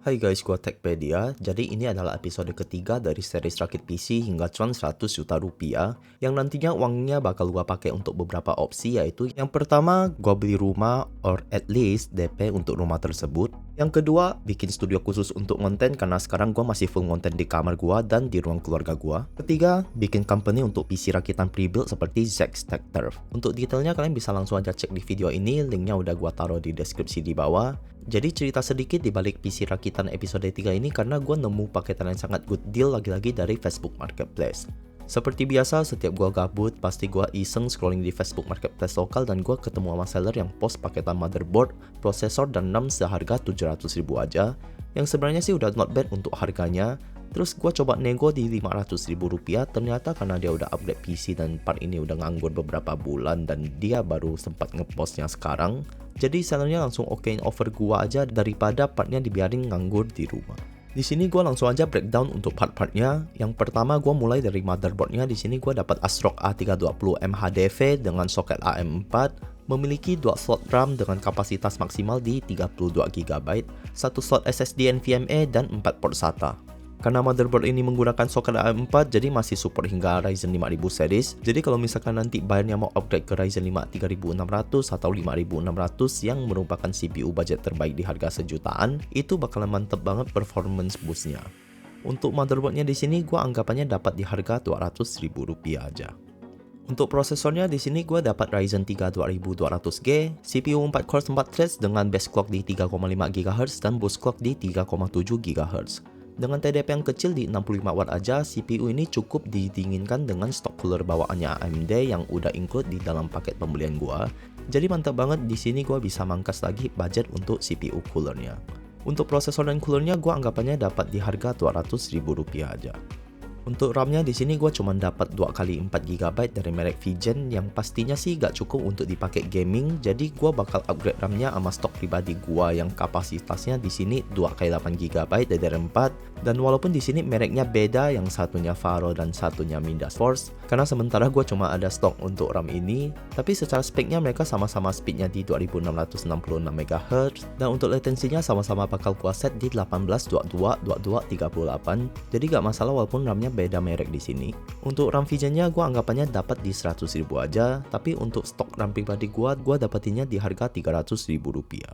Hai guys, gua Techpedia. Jadi ini adalah episode ketiga dari series rakit PC hingga cuan 100 juta rupiah yang nantinya uangnya bakal gua pakai untuk beberapa opsi, yaitu yang pertama gua beli rumah or at least DP untuk rumah tersebut. Yang kedua, bikin studio khusus untuk konten karena sekarang gua masih full konten di kamar gua dan di ruang keluarga gua. Ketiga, bikin company untuk PC rakitan pre-built seperti Zex Tech Turf. Untuk detailnya kalian bisa langsung aja cek di video ini, linknya udah gua taruh di deskripsi di bawah. Jadi cerita sedikit di balik PC rakitan episode 3 ini karena gue nemu paketan yang sangat good deal lagi-lagi dari Facebook Marketplace. Seperti biasa, setiap gue gabut, pasti gue iseng scrolling di Facebook Marketplace lokal dan gue ketemu sama seller yang post paketan motherboard, prosesor, dan RAM seharga 700 ribu aja. Yang sebenarnya sih udah not bad untuk harganya. Terus gue coba nego di 500 ribu rupiah, ternyata karena dia udah upgrade PC dan part ini udah nganggur beberapa bulan dan dia baru sempat ngepostnya sekarang. Jadi sellernya langsung okein offer gua aja daripada partnya dibiarin nganggur di rumah. Di sini gua langsung aja breakdown untuk part-partnya. Yang pertama gua mulai dari motherboardnya. Di sini gua dapat ASRock A320M HDV dengan soket AM4, memiliki 2 slot RAM dengan kapasitas maksimal di 32 GB, 1 slot SSD NVMe dan 4 port SATA. Karena motherboard ini menggunakan soket AM4, jadi masih support hingga Ryzen 5000 series. Jadi kalau misalkan nanti buyernya mau upgrade ke Ryzen 5 3600 atau 5600 yang merupakan CPU budget terbaik di harga sejutaan, itu bakalan mantep banget performance boostnya. Untuk motherboardnya di sini gua anggapannya dapat di harga 200 ribu rupiah aja. Untuk prosesornya di sini gue dapat Ryzen 3 2200G, CPU 4 core 4 threads dengan base clock di 3,5 GHz dan boost clock di 3,7 GHz. Dengan TDP yang kecil di 65 watt aja, CPU ini cukup didinginkan dengan stok cooler bawaannya AMD yang udah include di dalam paket pembelian gua. Jadi mantap banget, di sini gua bisa mangkas lagi budget untuk CPU coolernya. Untuk prosesor dan coolernya gua anggapannya dapat di harga 200 ribu rupiah aja. Untuk RAM-nya di sini gue cuma dapat 2x4 GB dari merek Vigen yang pastinya sih gak cukup untuk dipakai gaming, jadi gue bakal upgrade RAM-nya sama stok pribadi gue yang kapasitasnya di sini 2x8 GB DDR4, dan walaupun di sini mereknya beda, yang satunya Faro dan satunya Midas Force, karena sementara gue cuma ada stok untuk RAM ini, tapi secara speknya mereka sama-sama speednya di 2666 MHz, dan untuk latensinya sama-sama bakal gua set di 1822/2238, jadi gak masalah walaupun RAM-nya beda merek di sini. Untuk RAM Vigen-nya gua anggapannya dapat di 100 ribu aja, tapi untuk stok RAM pribadi gua dapatinnya di harga 300 ribu rupiah.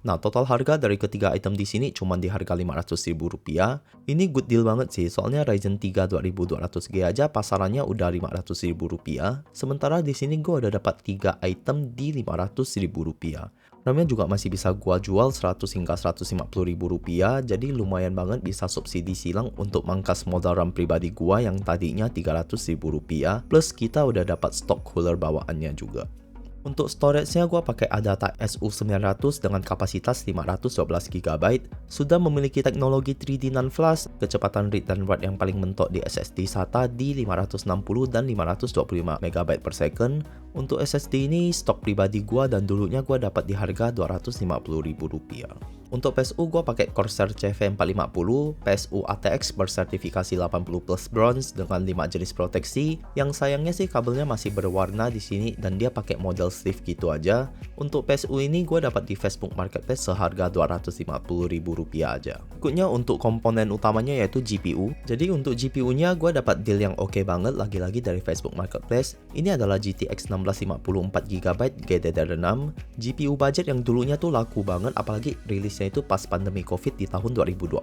Nah, total harga dari ketiga item di sini cuma di harga 500 ribu rupiah. Ini good deal banget sih, soalnya Ryzen 3 2200G aja pasarannya udah 500 ribu rupiah. Sementara di sini gua udah dapat 3 item di 500 ribu rupiah. RAM-nya juga masih bisa gua jual 100 hingga 150 ribu rupiah, jadi lumayan banget bisa subsidi silang untuk mangkas modal RAM pribadi gua yang tadinya 300 ribu rupiah, plus kita udah dapat stok cooler bawaannya juga. Untuk storage-nya gue pakai Adata SU900 dengan kapasitas 512 GB, sudah memiliki teknologi 3D NAND flash, kecepatan read dan write yang paling mentok di SSD SATA di 560 dan 525 MB per second. Untuk SSD ini stok pribadi gue dan dulunya gue dapat di harga 250 ribu rupiah. Untuk PSU gue pakai Corsair CV450, PSU ATX bersertifikasi 80 plus bronze dengan 5 jenis proteksi. Yang sayangnya sih kabelnya masih berwarna di sini dan dia pakai model sleeve gitu aja. Untuk PSU ini gue dapat di Facebook Marketplace seharga 250 ribu rupiah aja. Berikutnya untuk komponen utamanya yaitu GPU. Jadi untuk GPU-nya gue dapat deal yang oke banget lagi-lagi dari Facebook Marketplace. Ini adalah GTX 1650 4GB GDDR6, GPU budget yang dulunya tuh laku banget, apalagi rilisnya itu pas pandemi COVID di tahun 2020.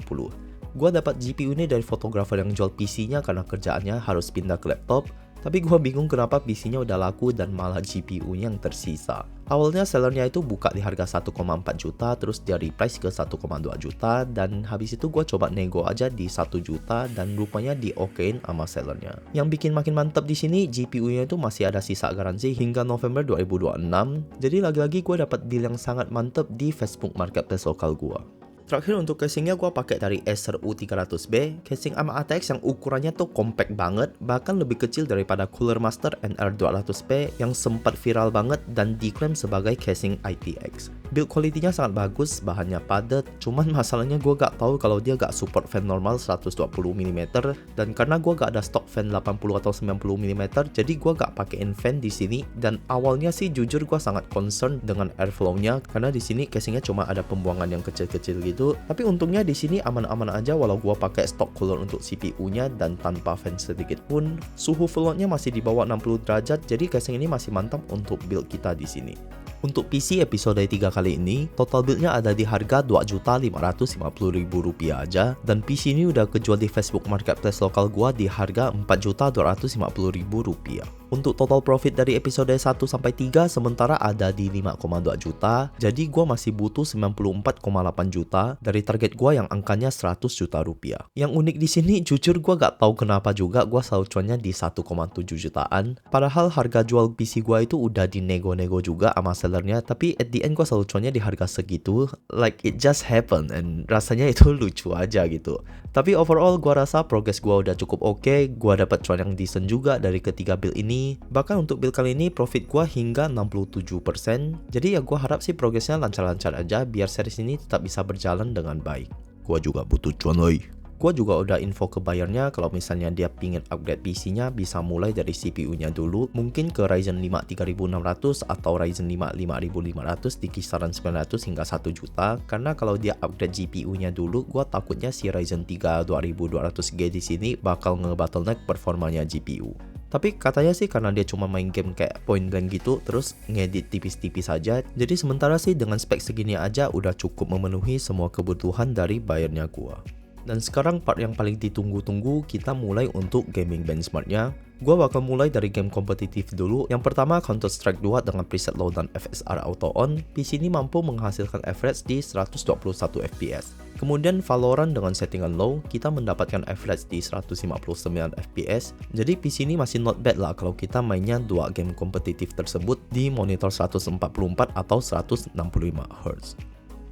Gua dapat GPU ini dari fotografer yang jual PC-nya karena kerjaannya harus pindah ke laptop, tapi gua bingung kenapa PC-nya udah laku dan malah GPU-nya yang tersisa. Awalnya sellernya itu buka di harga 1,4 juta, terus dia reprice ke 1,2 juta, dan habis itu gua coba nego aja di 1 juta dan rupanya di-okein sama sellernya. Yang bikin makin mantap di sini, GPU-nya itu masih ada sisa garansi hingga November 2026. Jadi lagi-lagi gua dapat deal yang sangat mantap di Facebook Marketplace lokal gua. Terakhir untuk casingnya gue pakai dari Acer U300B, casing sama ATX yang ukurannya tuh compact banget, bahkan lebih kecil daripada Cooler Master NR200P yang sempat viral banget dan diklaim sebagai casing IPX. Build quality-nya sangat bagus, bahannya padat, cuman masalahnya gue gak tahu kalau dia gak support fan normal 120mm, dan karena gue gak ada stok fan 80 atau 90mm, jadi gue gak pakein fan di sini. Dan awalnya sih jujur gue sangat concern dengan airflow-nya, karena di sini casingnya cuma ada pembuangan yang kecil-kecil gitu. Tapi untungnya di sini aman-aman aja walau gue pakai stok cooler untuk CPU-nya dan tanpa fan sedikit pun. Suhu floatnya masih di bawah 60 derajat, jadi casing ini masih mantap untuk build kita di sini. Untuk PC episode 3 kali ini, total build-nya ada di harga Rp2.550.000 aja, dan PC ini udah kejual di Facebook Marketplace lokal gua di harga Rp4.250.000. Untuk total profit dari episode 1 sampai 3 sementara ada di 5,2 juta, jadi gua masih butuh 94,8 juta dari target gua yang angkanya 100 juta rupiah. Yang unik di sini jujur gua gak tahu kenapa juga gua selalu cuannya di 1,7 jutaan, padahal harga jual PC gua itu udah dinego-nego juga sama sellernya, tapi at the end gua selalu cuannya di harga segitu, like it just happened, and rasanya itu lucu aja gitu. Tapi overall gua rasa progress gua udah cukup oke, gua dapat cuan yang decent juga dari ketiga build ini. Bahkan untuk build kali ini profit gua hingga 67%. Jadi ya gua harap sih progresnya lancar-lancar aja biar series ini tetap bisa berjalan dengan baik. Gua juga butuh cuan oi. Gua juga udah info ke buyernya kalau misalnya dia pingin upgrade PC-nya bisa mulai dari CPU-nya dulu, mungkin ke Ryzen 5 3600 atau Ryzen 5 5500 di kisaran 900 hingga 1 juta. Karena kalau dia upgrade GPU-nya dulu, gua takutnya si Ryzen 3 2200G di sini bakal nge-bottleneck performanya GPU. Tapi katanya sih karena dia cuma main game kayak point blank gitu, terus ngedit tipis-tipis aja. Jadi sementara sih dengan spek segini aja udah cukup memenuhi semua kebutuhan dari bayarnya gua. Dan sekarang part yang paling ditunggu-tunggu, kita mulai untuk gaming benchmarknya. Gua bakal mulai dari game kompetitif dulu. Yang pertama Counter Strike 2 dengan preset low dan FSR auto on. PC ini mampu menghasilkan average di 121 fps. Kemudian Valorant dengan settingan low, kita mendapatkan average di 159 fps. Jadi PC ini masih not bad lah kalau kita mainnya dua game kompetitif tersebut di monitor 144 atau 165 Hz.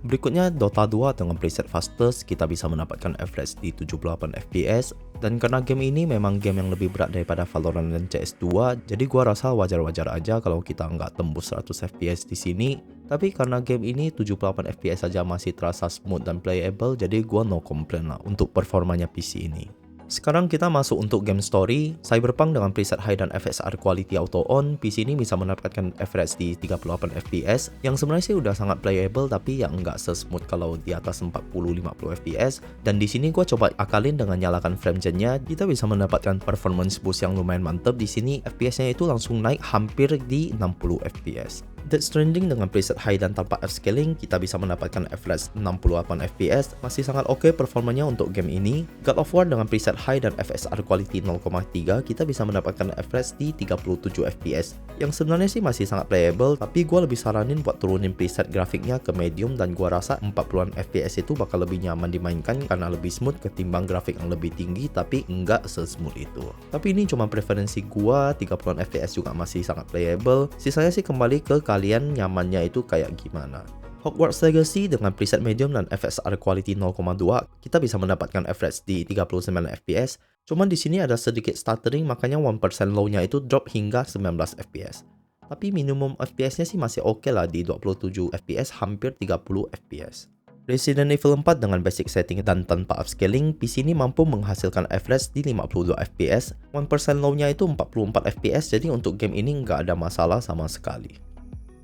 Berikutnya Dota 2 dengan preset fastest, kita bisa mendapatkan average di 78 fps. Dan karena game ini memang game yang lebih berat daripada Valorant dan CS2, jadi gua rasa wajar-wajar aja kalau kita nggak tembus 100 fps di sini. Tapi karena game ini 78 fps saja masih terasa smooth dan playable, jadi gua no complain lah untuk performanya PC ini. Sekarang kita masuk untuk game story. Cyberpunk dengan preset high dan FSR quality auto on, PC ini bisa mendapatkan average di 38 fps, yang sebenarnya sih udah sangat playable tapi yang nggak se-smooth kalau di atas 40-50 fps. Dan di sini gue coba akalin dengan nyalakan frame gen-nya, kita bisa mendapatkan performance boost yang lumayan mantap. Di sini FPS-nya itu langsung naik hampir di 60 fps. Death Stranding dengan preset high dan tanpa upscaling, kita bisa mendapatkan average 68 fps, masih sangat oke performanya untuk game ini. God of War dengan preset high dan FSR quality 0,3, kita bisa mendapatkan average di 37 fps, yang sebenarnya sih masih sangat playable, tapi gue lebih saranin buat turunin preset grafiknya ke medium, dan gue rasa 40an fps itu bakal lebih nyaman dimainkan karena lebih smooth ketimbang grafik yang lebih tinggi tapi enggak se-smooth itu. Tapi ini cuma preferensi gue, 30an fps juga masih sangat playable. Sisanya sih kembali ke kalian nyamannya itu kayak gimana. Hogwarts Legacy dengan preset medium dan FSR quality 0,2, kita bisa mendapatkan average di 39 fps. Cuman di sini ada sedikit stuttering, makanya 1% low-nya itu drop hingga 19 fps. Tapi minimum fps-nya sih masih oke lah di 27 fps, hampir 30 fps. Resident Evil 4 dengan basic setting dan tanpa upscaling, PC ini mampu menghasilkan average di 52 fps. 1% low-nya itu 44 fps, jadi untuk game ini nggak ada masalah sama sekali.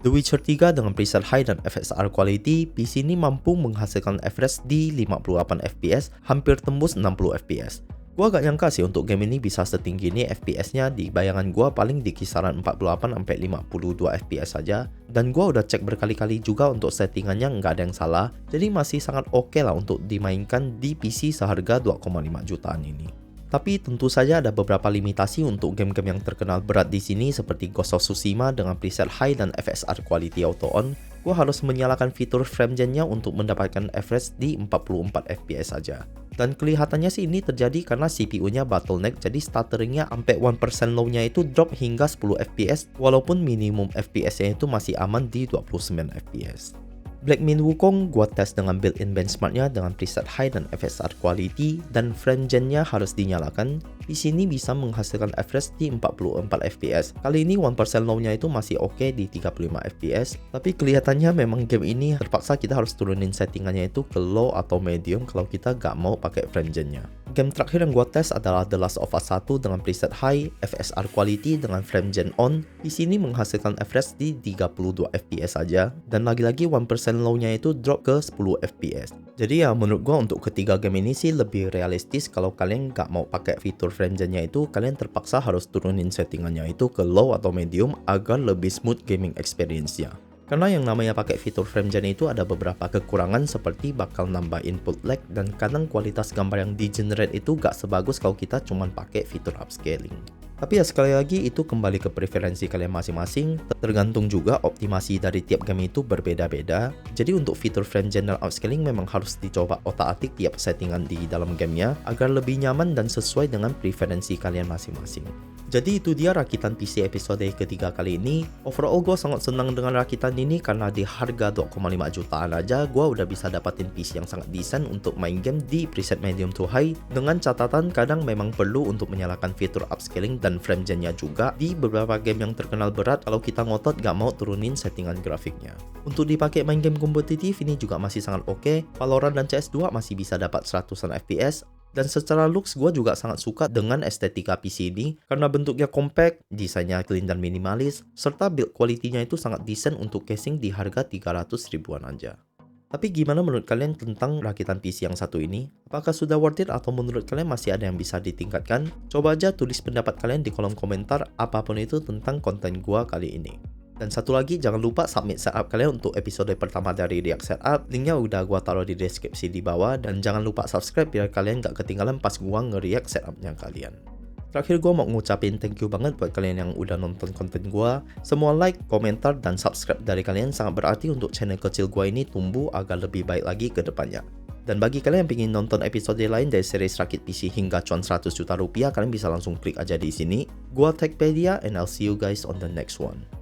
The Witcher 3 dengan preset high dan FSR quality, PC ini mampu menghasilkan average di 58 fps, hampir tembus 60 fps. Gua gak nyangka sih untuk game ini bisa setinggi ini FPS-nya, di bayangan gua paling di kisaran 48-52 fps saja. Dan gua udah cek berkali-kali juga untuk settingannya nggak ada yang salah, jadi masih sangat oke lah untuk dimainkan di PC seharga 2,5 jutaan ini. Tapi tentu saja ada beberapa limitasi untuk game-game yang terkenal berat di sini seperti Ghost of Tsushima dengan preset high dan FSR quality auto on. Gua harus menyalakan fitur frame gen-nya untuk mendapatkan average di 44 fps saja. Dan kelihatannya sih ini terjadi karena CPU-nya bottleneck, jadi stutteringnya sampai 1% low-nya itu drop hingga 10 fps, walaupun minimum FPS-nya itu masih aman di 29 fps. Black Myth Wukong gua tes dengan built-in benchmarknya dengan preset high dan FSR quality, dan frame gen-nya harus dinyalakan. PC ini bisa menghasilkan average di 44 fps. Kali ini 1% low-nya itu masih oke di 35 fps, tapi kelihatannya memang game ini terpaksa kita harus turunin settingannya itu ke low atau medium kalau kita gak mau pakai frame gen-nya. Game terakhir yang gua tes adalah The Last of Us 1 dengan preset high, FSR quality dengan frame gen on. PC ini menghasilkan average di 32 fps saja, dan lagi-lagi 1% low-nya itu drop ke 10 fps. Jadi ya menurut gua untuk ketiga game ini sih lebih realistis kalau kalian gak mau pakai fitur frame gen-nya itu, kalian terpaksa harus turunin settingannya itu ke low atau medium agar lebih smooth gaming experience-nya. Karena yang namanya pakai fitur frame gen itu ada beberapa kekurangan seperti bakal nambah input lag dan kadang kualitas gambar yang di-generate itu gak sebagus kalau kita cuman pakai fitur upscaling. Tapi ya sekali lagi itu kembali ke preferensi kalian masing-masing, tergantung juga optimasi dari tiap game itu berbeda-beda. Jadi untuk fitur frame gen dan upscaling memang harus dicoba otak-atik tiap settingan di dalam gamenya agar lebih nyaman dan sesuai dengan preferensi kalian masing-masing. Jadi itu dia rakitan PC episode ketiga kali ini. Overall gue sangat senang dengan rakitan ini karena di harga 2,5 jutaan aja gue udah bisa dapatin PC yang sangat decent untuk main game di preset medium to high. Dengan catatan kadang memang perlu untuk menyalakan fitur upscaling dan frame gen-nya juga di beberapa game yang terkenal berat kalau kita ngotot gak mau turunin settingan grafiknya. Untuk dipakai main game kompetitif ini juga masih sangat oke. Valorant dan CS2 masih bisa dapat 100an FPS. Dan secara looks gue juga sangat suka dengan estetika PC ini karena bentuknya compact, desainnya clean dan minimalis, serta build quality-nya itu sangat decent untuk casing di harga 300 ribuan aja. Tapi gimana menurut kalian tentang rakitan PC yang satu ini? Apakah sudah worth it atau menurut kalian masih ada yang bisa ditingkatkan? Coba aja tulis pendapat kalian di kolom komentar apapun itu tentang konten gua kali ini. Dan satu lagi, jangan lupa submit setup kalian untuk episode pertama dari React Setup. Linknya udah gua taruh di deskripsi di bawah. Dan jangan lupa subscribe biar kalian gak ketinggalan pas gua nge-react setupnya kalian. Terakhir gua mau ngucapin thank you banget buat kalian yang udah nonton konten gua. Semua like, komentar, dan subscribe dari kalian sangat berarti untuk channel kecil gua ini tumbuh agar lebih baik lagi ke depannya. Dan bagi kalian yang ingin nonton episode lain dari series Rakit PC hingga cuan 100 juta rupiah, kalian bisa langsung klik aja di sini. Gua Techpedia and I'll see you guys on the next one.